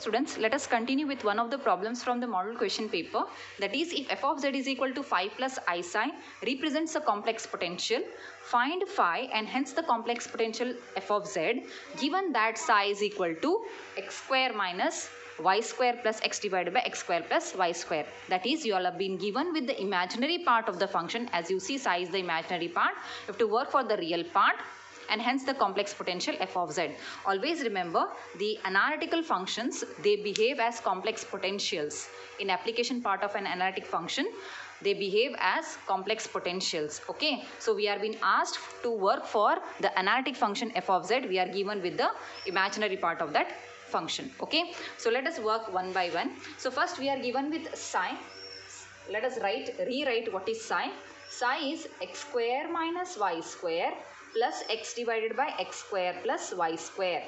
Students, let us continue with one of the problems from the model question paper. That is, if f of z is equal to phi plus I psi represents a complex potential, find phi and hence the complex potential f of z given that psi is equal to x square minus y square plus x divided by x square plus y square. That is, you all have been given with the imaginary part of the function. As you see, psi is the imaginary part. You have to work for the real part and hence the complex potential f of z. Always remember, the analytical functions, they behave as complex potentials. In application part of an analytic function, they behave as complex potentials. Okay, so we are being asked to work for the analytic function f of z. We are given with the imaginary part of that function. Okay, so let us work one by one. So first we are given with psi. Let us rewrite what is psi. Psi is x square minus y square plus x divided by x square plus y square.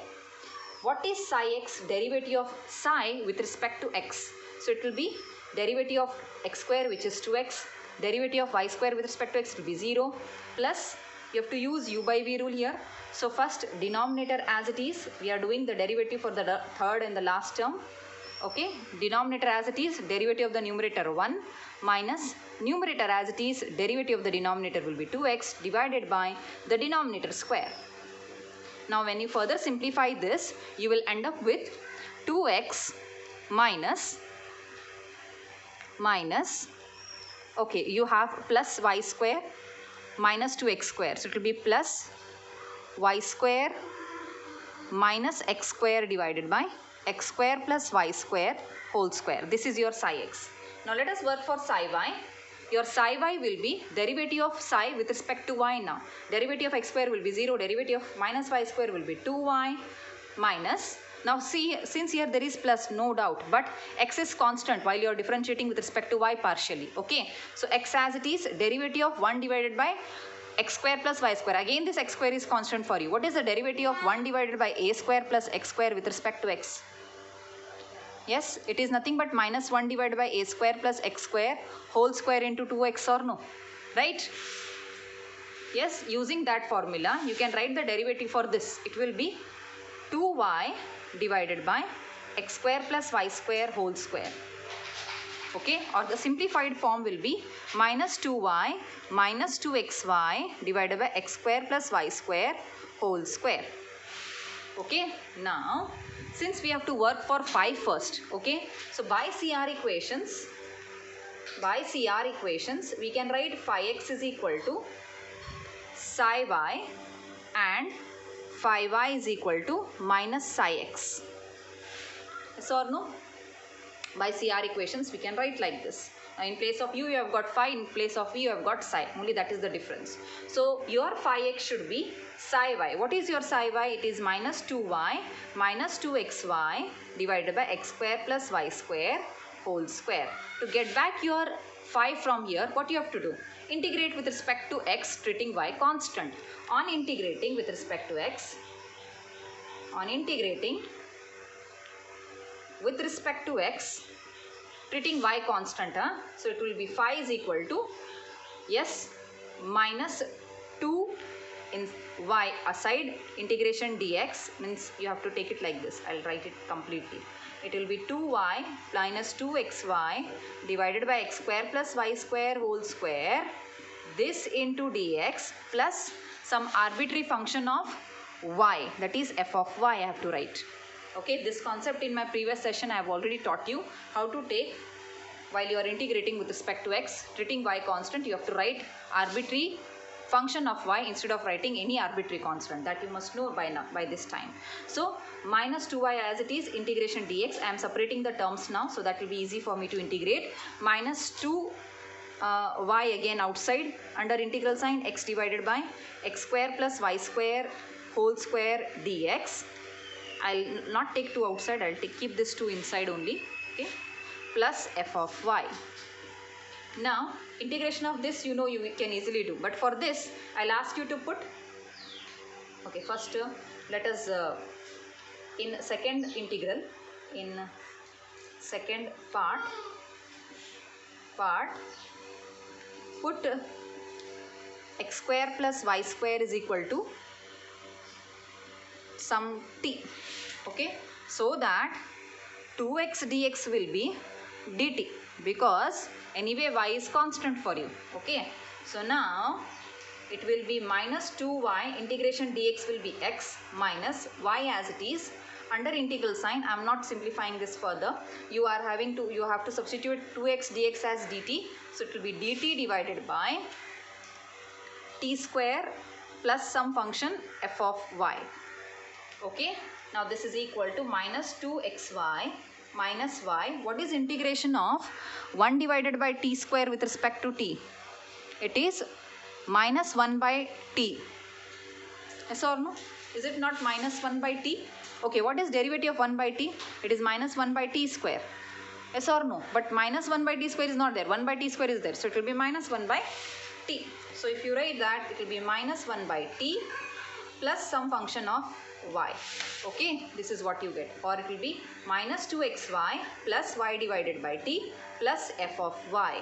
What is psi x? Derivative of psi with respect to x. So it will be derivative of x square, which is 2x, derivative of y square with respect to x will be 0, plus you have to use u by v rule here. So first denominator as it is, we are doing the derivative for the third and the last term. Okay, denominator as it is, derivative of the numerator 1 minus numerator as it is, derivative of the denominator will be 2x divided by the denominator square. Now when you further simplify this, you will end up with 2x minus, okay, you have plus y square minus 2x square. So it will be plus y square minus x square divided by x square plus y square whole square. This is your psi x. Now let us work for psi y. Your psi y will be derivative of psi with respect to y now. Derivative of x square will be 0. Derivative of minus y square will be 2y minus. Now see, since here there is plus, no doubt, but x is constant while you are differentiating with respect to y partially. Okay, so x as it is, derivative of 1 divided by x square plus y square. Again this x square is constant for you. What is the derivative of 1 divided by a square plus x square with respect to x? Yes, it is nothing but minus 1 divided by a square plus x square whole square into 2x, or no? Right? Yes, using that formula, you can write the derivative for this. It will be 2y divided by x square plus y square whole square. Okay, or the simplified form will be minus 2y minus 2xy divided by x square plus y square whole square. Okay, now since we have to work for phi first, okay, so by CR equations, we can write phi x is equal to psi y and phi y is equal to minus psi x. Yes or no? By CR equations we can write like this. Now in place of u you have got phi, in place of v you have got psi, only that is the difference. So your phi x should be psi y. What is your psi y? It is minus 2y minus 2xy divided by x square plus y square whole square. To get back your phi from here, what you have to do? Integrate with respect to x, treating y constant. On integrating with respect to x, treating y constant, so it will be phi is equal to, yes, minus 2 in y aside, integration dx means you have to take it like this. I'll write it completely. It will be 2y minus 2xy divided by x square plus y square whole square, this into dx plus some arbitrary function of y, that is f of y I have to write. Okay, this concept in my previous session I have already taught you how to take, while you are integrating with respect to x, treating y constant, you have to write arbitrary function of y instead of writing any arbitrary constant. That you must know by now, by this time. So minus 2y as it is, integration dx. I am separating the terms now, so that will be easy for me to integrate. Minus 2 y again outside, under integral sign, x divided by x square plus y square whole square dx. I'll not take 2 outside, I'll keep this 2 inside only. Okay, plus f of y. Now integration of this you know you can easily do, but for this I'll ask you to put, okay, first let us in second integral, in second part put x square plus y square is equal to some t. Okay, so that 2x dx will be dt, because anyway y is constant for you. Okay, so now it will be minus 2y, integration dx will be x minus y as it is. Under integral sign, I am not simplifying this further. You have to substitute 2x dx as dt. So it will be dt divided by t square plus some function f of y. Okay, now this is equal to minus 2xy minus y. What is integration of 1 divided by t square with respect to t? It is minus 1 by t. Yes or no? Is it not minus 1 by t? Okay, what is derivative of 1 by t? It is minus 1 by t square. Yes or no? But minus 1 by t square is not there. 1 by t square is there. So it will be minus 1 by t. So if you write that, it will be minus 1 by t plus some function of y. Okay, this is what you get. Or it will be minus 2xy plus y divided by t plus f of y.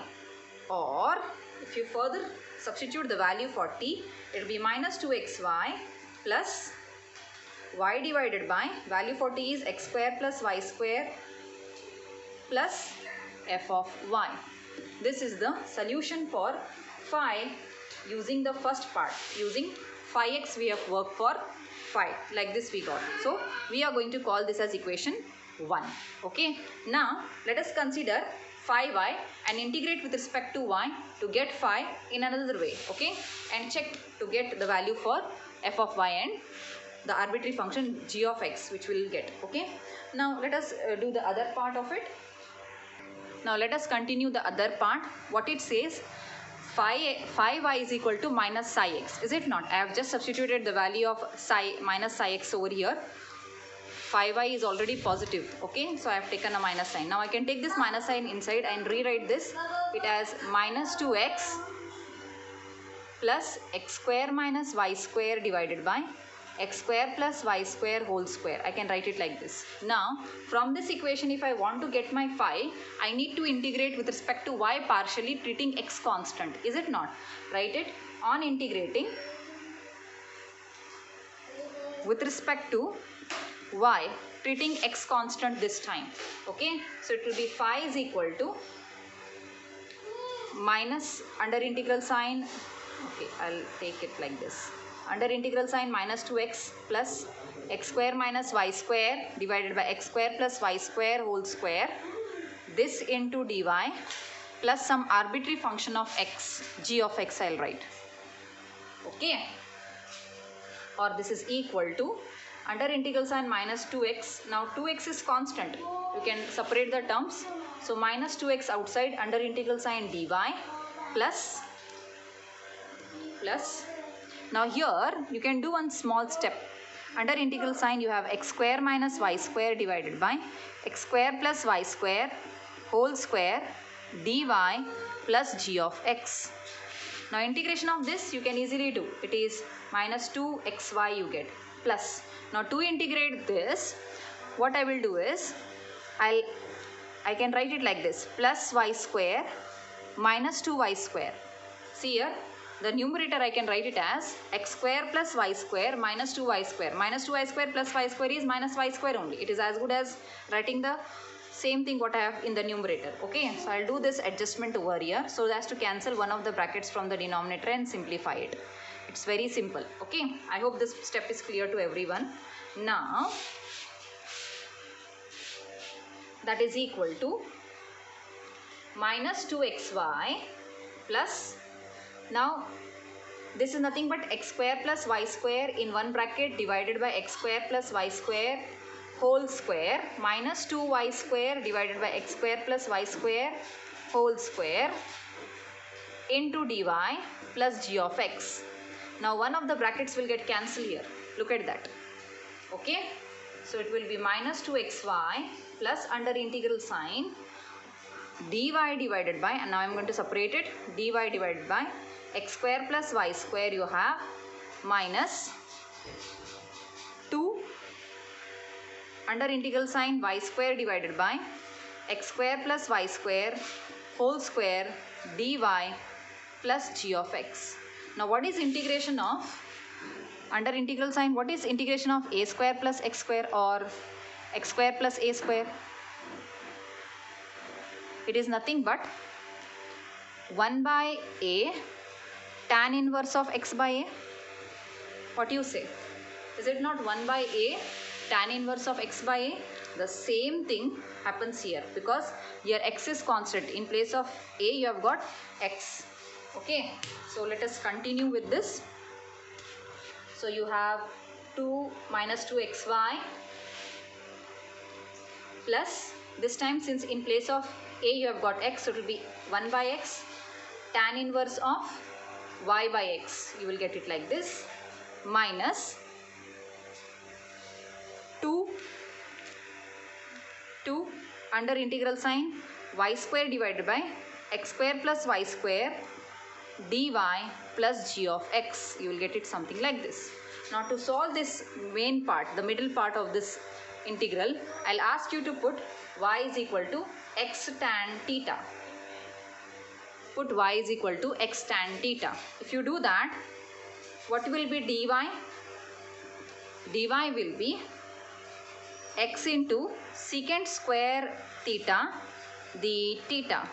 Or if you further substitute the value for t, it will be minus 2xy plus y divided by, value for t is x square plus y square plus f of y. This is the solution for phi using the first part. Using phi x we have worked for phi, like this we got. So we are going to call this as equation 1. Okay, now let us consider phi y and integrate with respect to y to get phi in another way. Okay, and check to get the value for f of y and the arbitrary function g of x, which we will get. Okay, now let us do the other part of it. Now let us continue the other part. What it says, phi y is equal to minus psi x, is it not? I have just substituted the value of minus psi x over here. Phi y is already positive. Okay, so I have taken a minus sign. Now I can take this minus sign inside and rewrite this. It as minus 2x plus x square minus y square divided by x square plus y square whole square. I can write it like this. Now from this equation, if I want to get my phi, I need to integrate with respect to y partially, treating x constant, is it not? Write it on integrating with respect to y, treating x constant this time. Okay, so it will be phi is equal to minus under integral sign. Okay, I'll take it like this. Under integral sign minus 2x plus x square minus y square divided by x square plus y square whole square, this into dy plus some arbitrary function of x, g of x I'll write. Okay, or this is equal to under integral sign minus 2x. Now 2x is constant, you can separate the terms. So minus 2x outside, under integral sign dy plus. Now here you can do one small step. Under integral sign you have x square minus y square divided by x square plus y square whole square dy plus g of x. Now integration of this you can easily do. It is minus 2xy you get plus. Now to integrate this, what I will do is, I can write it like this, plus y square minus 2y square. See here, the numerator I can write it as x square plus y square minus 2y square. Minus 2y square plus y square is minus y square only. It is as good as writing the same thing what I have in the numerator. Okay, so I'll do this adjustment over here so as to cancel one of the brackets from the denominator and simplify it. It's very simple. Okay, I hope this step is clear to everyone. Now that is equal to minus 2xy plus, now this is nothing but x square plus y square in one bracket divided by x square plus y square whole square minus 2y square divided by x square plus y square whole square into dy plus g of x. Now one of the brackets will get cancelled here. Look at that. Okay, so it will be minus 2xy plus under integral sign dy divided by, and now I am going to separate it, dy divided by x square plus y square you have minus 2 under integral sign y square divided by x square plus y square whole square dy plus g of x. Now what is integration of, under integral sign, what is integration of a square plus x square or x square plus a square? It is nothing but 1 by a tan inverse of x by a. What do you say? Is it not 1 by a tan inverse of x by a? The same thing happens here because your x is constant. In place of a you have got x. Okay, so let us continue with this. So you have 2 minus 2xy plus, this time since in place of a you have got x, so it will be 1 by x tan inverse of y by x. You will get it like this, minus 2 under integral sign y square divided by x square plus y square dy plus g of x. You will get it something like this. Now to solve this main part, the middle part of this integral, I'll ask you to put y is equal to x tan theta. Put y is equal to x tan theta. If you do that, what will be dy? Dy will be x into secant square theta the theta.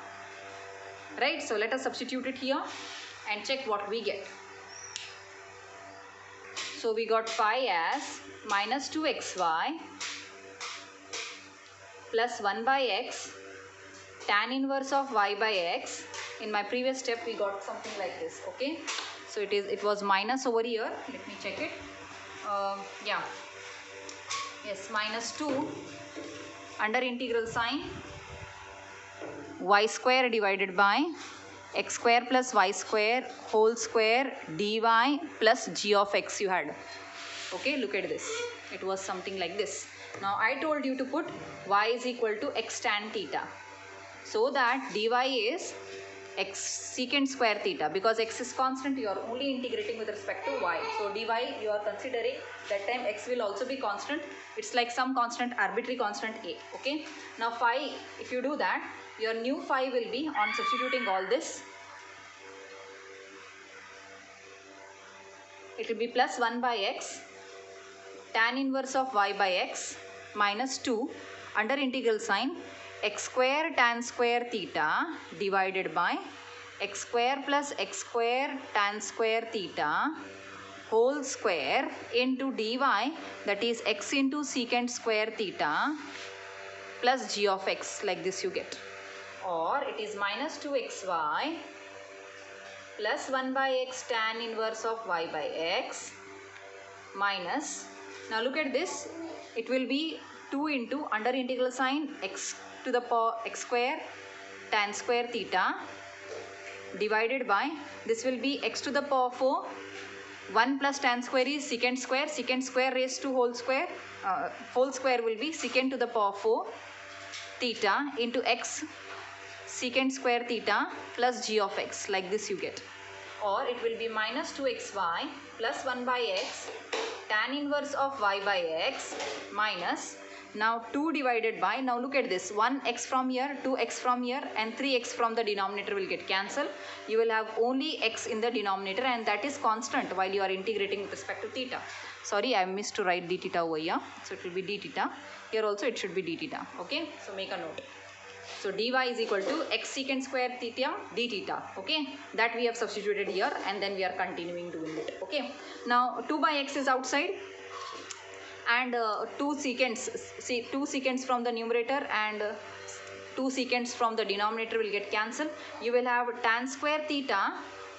Right? So let us substitute it here and check what we get. So we got phi as minus 2xy plus 1 by x tan inverse of y by x. In my previous step we got something like this. Okay, so it was minus over here. Let me check it. Yeah, yes, minus 2 under integral sign y square divided by x square plus y square whole square dy plus g of x you had. Okay, look at this. It was something like this. Now I told you to put y is equal to x tan theta, so that dy is x secant square theta. Because x is constant, you are only integrating with respect to y. So dy you are considering that time x will also be constant. It's like some constant, arbitrary constant a. Okay. Now phi, if you do that, your new phi will be, on substituting all this, it will be plus 1 by x tan inverse of y by x minus 2 under integral sign x square tan square theta divided by x square plus x square tan square theta whole square into dy, that is x into secant square theta plus g of x. Like this you get. Or it is minus 2xy plus 1 by x tan inverse of y by x minus, now look at this, it will be 2 into under integral sign x to the power x square tan square theta divided by, this will be x to the power 4, 1 plus tan square is secant square raised to whole square will be secant to the power 4 theta into x secant square theta plus g of x. Like this you get. Or it will be minus 2xy plus 1 by x tan inverse of y by x minus, now 2 divided by, now look at this, 1x from here, 2x from here and 3x from the denominator will get cancelled. You will have only x in the denominator and that is constant while you are integrating with respect to theta. Sorry, I missed to write d theta over here. So it will be d theta. Here also it should be d theta. Okay, so make a note. So dy is equal to x secant square theta d theta. Okay, that we have substituted here and then we are continuing doing it. Okay, now 2 by x is outside and 2 secants from the numerator and 2 secants from the denominator will get cancelled. You will have tan square theta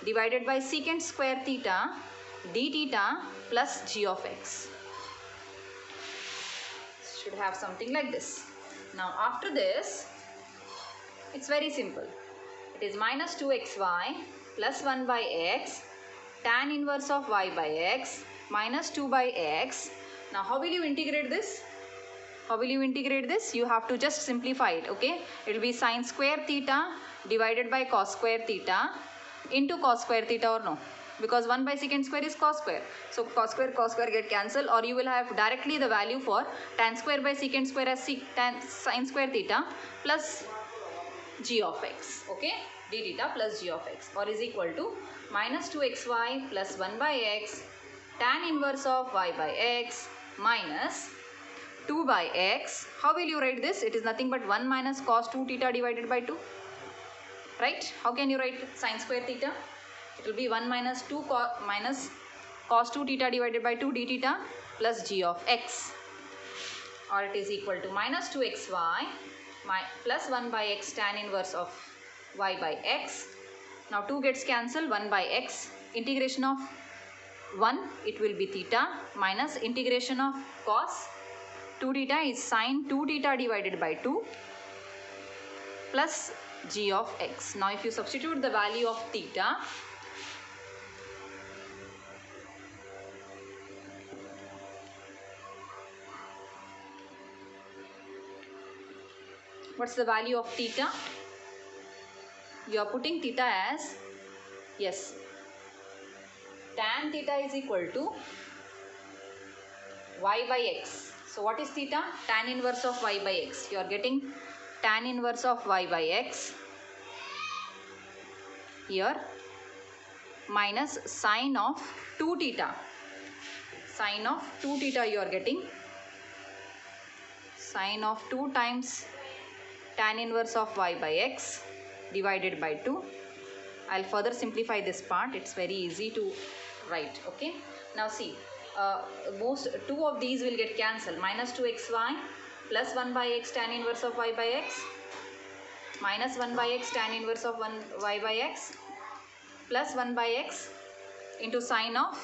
divided by secant square theta d theta plus g of x. Should have something like this. Now after this, it's very simple. It is minus 2xy plus 1 by x tan inverse of y by x minus 2 by x. Now how will you integrate this? How will you integrate this? You have to just simplify it. Okay, it will be sine square theta divided by cos square theta into cos square theta, or no? Because 1 by secant square is cos square. So cos square get cancelled, or you will have directly the value for tan square by secant square as sine square theta plus g of x. Okay, d theta plus g of x, or is equal to minus 2xy plus 1 by x tan inverse of y by x minus 2 by x. How will you write this? It is nothing but 1 minus cos 2 theta divided by 2. Right? How can you write sine square theta? It will be 1 minus 2 minus cos 2 theta divided by 2 d theta plus g of x. Or it is equal to minus 2xy plus 1 by x tan inverse of y by x. Now 2 gets cancelled, 1 by x. Integration of 1, it will be theta, minus integration of cos 2 theta is sine 2 theta divided by 2 plus g of x. Now if you substitute the value of theta, what's the value of theta? You are putting theta as, yes, tan theta is equal to y by x. So what is theta? Tan inverse of y by x. You are getting tan inverse of y by x here minus sine of 2 theta. Sine of 2 theta you are getting. Sine of 2 times tan inverse of y by x divided by 2. I'll further simplify this part. It's very easy to write. Okay. Now see, most 2 of these will get cancelled. Minus 2xy plus 1 by x tan inverse of y by x minus 1 by x tan inverse of 1 y by x plus 1 by x into sine of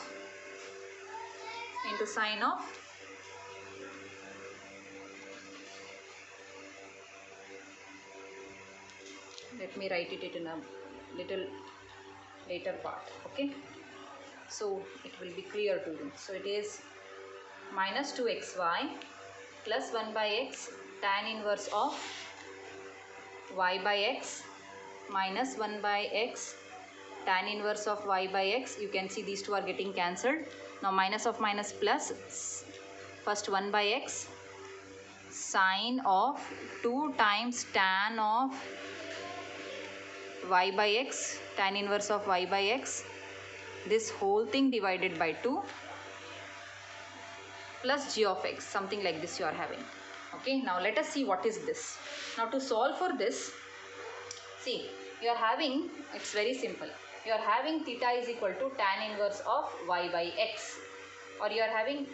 let me write it in a little later part. Okay, so it will be clear to you. So it is minus 2xy plus 1 by x tan inverse of y by x minus 1 by x tan inverse of y by x. You can see these two are getting cancelled. Now minus of minus plus, first 1 by x sine of 2 times tan of y by x, tan inverse of y by x, this whole thing divided by 2 plus g of x, something like this you are having. Okay, now let us see what is this. Now to solve for this, see, you are having, it's very simple. You are having theta is equal to tan inverse of y by x, or you are having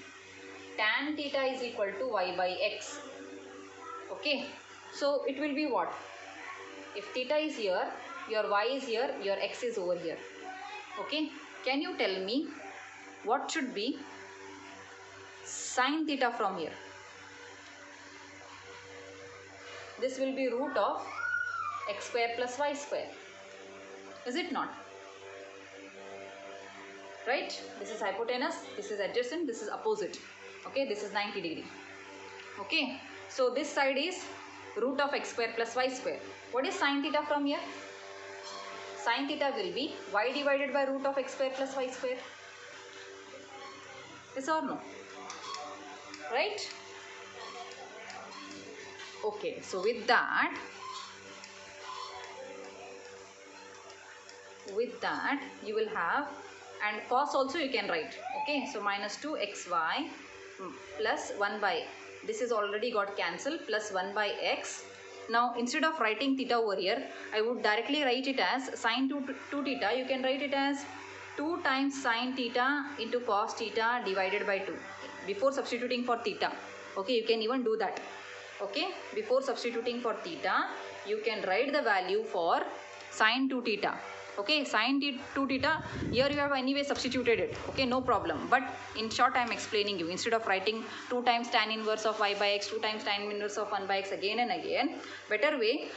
tan theta is equal to y by x. Okay, so it will be what? If theta is here, your y is here, your x is over here. Okay, can you tell me what should be sine theta from here? This will be root of x square plus y square. Is it not? Right? This is hypotenuse, this is adjacent, this is opposite. Okay, this is 90 degree. Okay, so this side is root of x square plus y square. What is sine theta from here? Sine theta will be y divided by root of x square plus y square. Yes or no? Right? Okay, so with that you will have, and cos also you can write. Okay, so minus 2xy plus 1 by, this is already got cancelled, plus 1 by x. Now instead of writing theta over here, I would directly write it as sine 2 theta. You can write it as 2 times sine theta into cos theta divided by 2 before substituting for theta. Okay, you can even do that. Okay, before substituting for theta, you can write the value for sine 2 theta. Okay, sine 2 theta, here you have anyway substituted it. Okay, no problem. But in short, I am explaining you. Instead of writing 2 times tan inverse of y by x, 2 times tan inverse of 1 by x again and again, better way,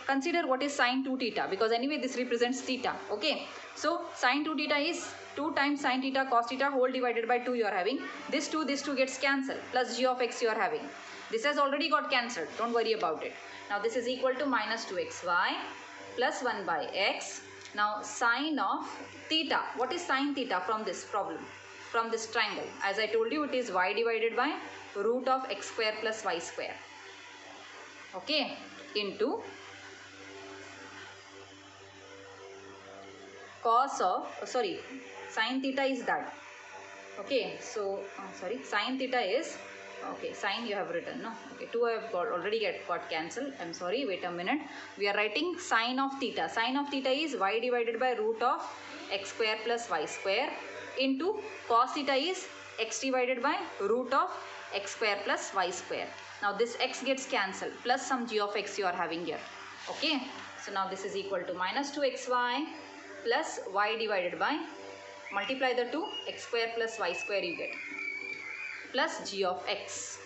consider what is sine 2 theta, because anyway this represents theta. Okay, so sine 2 theta is 2 times sine theta cos theta whole divided by 2 you are having. This 2 gets cancelled, plus g of x you are having. This has already got cancelled, don't worry about it. Now this is equal to minus 2xy plus 1 by x. Now sine of theta, what is sine theta from this problem, from this triangle? As I told you, it is y divided by root of x square plus y square. Okay, into cos of, sine theta is that. Okay, so sine theta is Okay, sine you have written, no? Okay, 2 I have already got cancelled. I'm sorry, wait a minute. We are writing sine of theta. Sine of theta is y divided by root of x square plus y square into cos theta is x divided by root of x square plus y square. Now this x gets cancelled plus some g of x you are having here. Okay, so now this is equal to minus 2xy plus y divided by, multiply the 2, x square plus y square you get, plus g of x.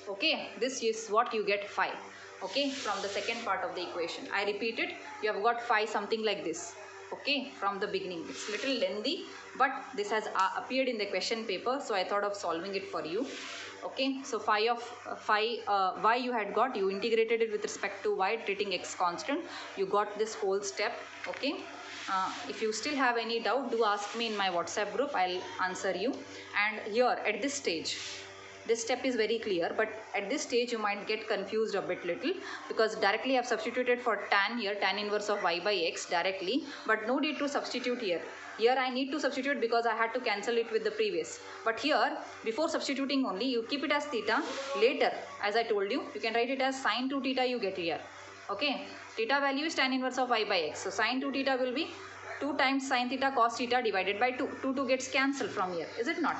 Okay, this is what you get 5. Okay, from the second part of the equation. I repeat it, you have got 5 something like this. Okay, from the beginning. It's little lengthy, but this has appeared in the question paper, so I thought of solving it for you. Okay, so 5 of y you had got, you integrated it with respect to y, treating x constant. You got this whole step. Okay. If you still have any doubt, do ask me in my WhatsApp group. I'll answer you. And here at this stage, this step is very clear, but at this stage you might get confused a bit little, because directly I have substituted for tan here, tan inverse of y by x directly, but no need to substitute here. Here I need to substitute because I had to cancel it with the previous. But here, before substituting only, you keep it as theta. Later, as I told you, you can write it as sine 2 theta you get here. Okay, theta value is tan inverse of y by x. So sine 2 theta will be 2 times sine theta cos theta divided by 2. 2 gets cancelled from here, is it not?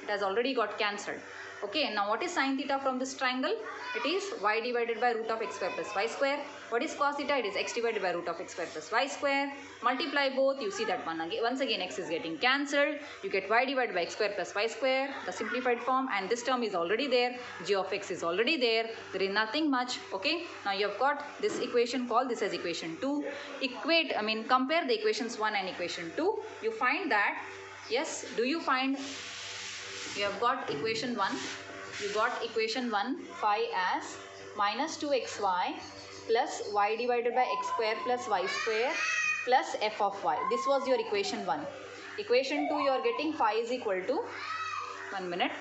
It has already got cancelled. Okay, now what is sine theta from this triangle? It is y divided by root of x square plus y square. What is cos theta? It is x divided by root of x square plus y square. Multiply both, you see that once again x is getting cancelled. You get y divided by x square plus y square, the simplified form, and this term is already there. G of x is already there. There is nothing much. Okay, now you have got this equation, call this as equation 2. Compare the equations 1 and equation 2. You find that, yes, do you find, you have got equation 1, you got equation 1 phi as minus 2xy plus y divided by x square plus y square plus f of y. This was your equation 1. Equation 2 you are getting phi is equal to, 1 minute,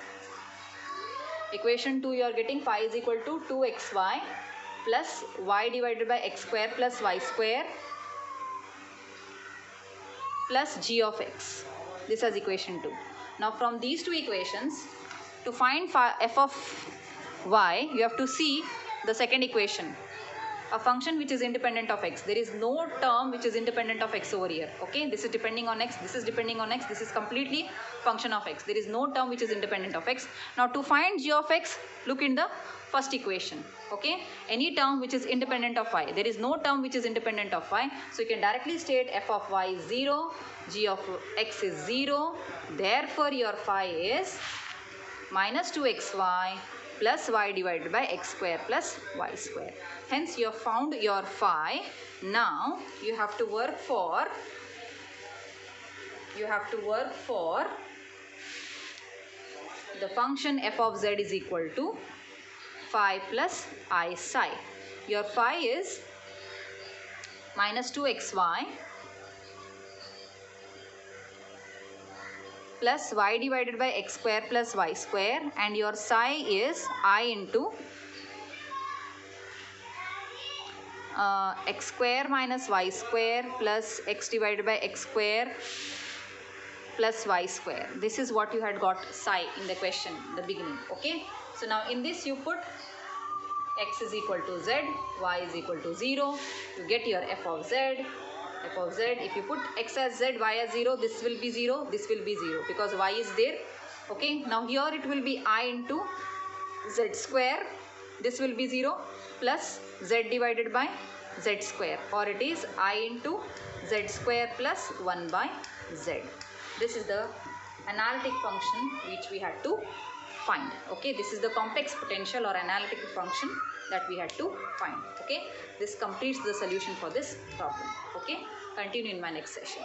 equation 2 you are getting phi is equal to 2xy plus y divided by x square plus y square plus g of x. This is equation 2. Now from these two equations, to find f of y, you have to see the second equation. A function which is independent of x. There is no term which is independent of x over here. Okay, this is depending on x, this is depending on x, this is completely function of x. There is no term which is independent of x. Now to find g of x, look in the first equation. Okay, any term which is independent of y. There is no term which is independent of y. So you can directly state f of y is 0, g of x is 0. Therefore your phi is minus 2xy plus y divided by x square plus y square. Hence you have found your phi. Now you have to work for the function f of z is equal to phi plus I psi. Your phi is minus 2xy plus y divided by x square plus y square, and your psi is I into x square minus y square plus x divided by x square plus y square. This is what you had got psi in the question, the beginning. Okay, so now in this you put x is equal to z, y is equal to 0. You get your f of z. F of z, if you put x as z, y as 0, this will be 0, this will be 0 because y is there. Okay, now here it will be I into z square, this will be 0, plus z divided by z square, or it is I into z square plus 1 by z. This is the analytic function which we had to find. Okay, this is the complex potential or analytic function that we had to find. Okay, this completes the solution for this problem. Okay, continue in my next session.